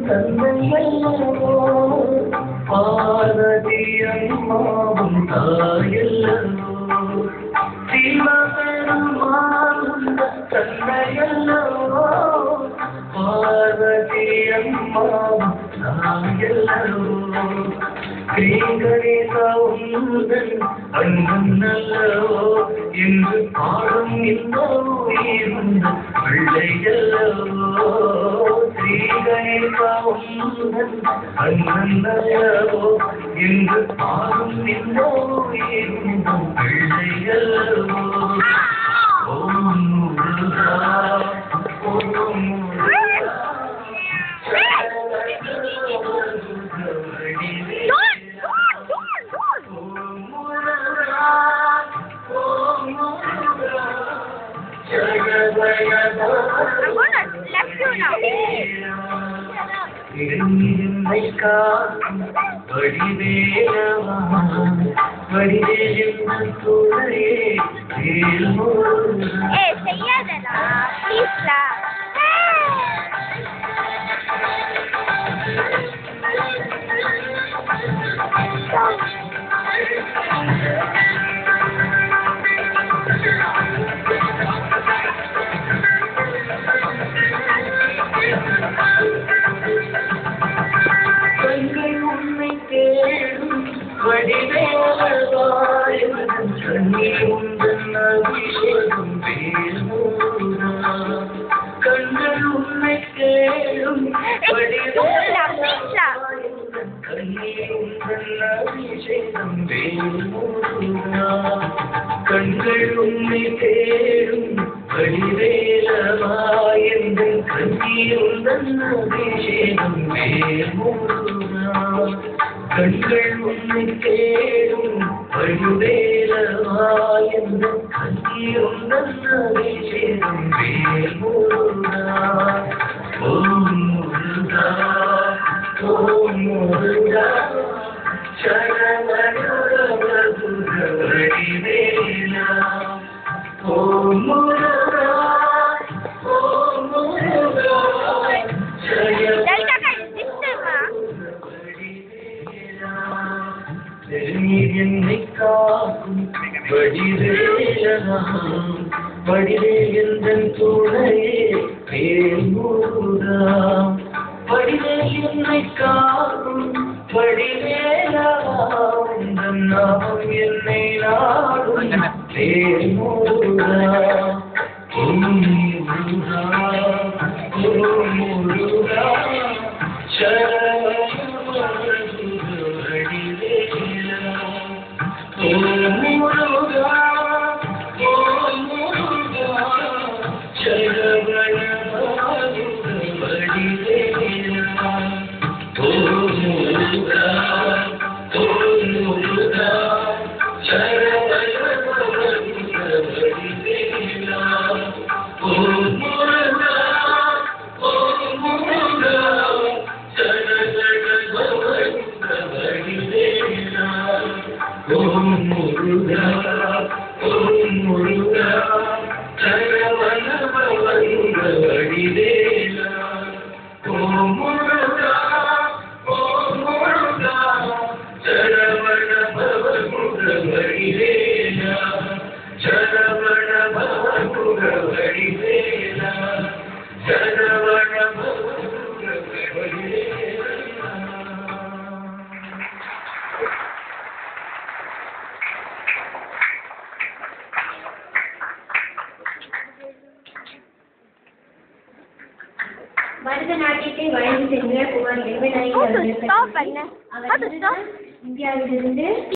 தந்தையல்லவோ பார்வதி அம்மாவும் தாயல்லவோ சிவபெருமான் தந்தையல்லவோ பார்வதி அம்மாவும் தாயல்லவோ ஸ்ரீகணேசவுந்தன் அன்பன் நல்லவோ என்று பாடும் இந்த உயிருந்த பிள்ளையல்லவோ ஸ்ரீகணேசவுந்தன் அன்பன் நல்லவோ என்று பாடும் இந்த உயிருந்த பிள்ளையல்லவோ ஓம் முருகா ஓம் முருகா கண்கள் உன்னை தேடும் வடிவேலவா எங்கள் கண்ணீருந்தன் அபிஷேகம் வேல்முருகா கண்கள் உன்னை தேடும் வடிவேலவா எங்கள் கண்ணீருந்தன் அபிஷேகம் வேல்முருகா ஓம் முருகா ஓம் முருகா வடிவேலா ஓம் முருகா ஓம் முருகா என்னை காக்கும் வடிவேலா வடிவேல் எந்தன் துணையே வேல்முருகா வடிவேல் என்னை காக்கும் வடிவேலா உந்தன் நாமம் என்னை நாடும் வேல்முருகா ஓம் முருகா ஓம் முருகா பரதநாட்டியத்தை வழங்கி சென்ற புகழ் இந்தியாவிலிருந்து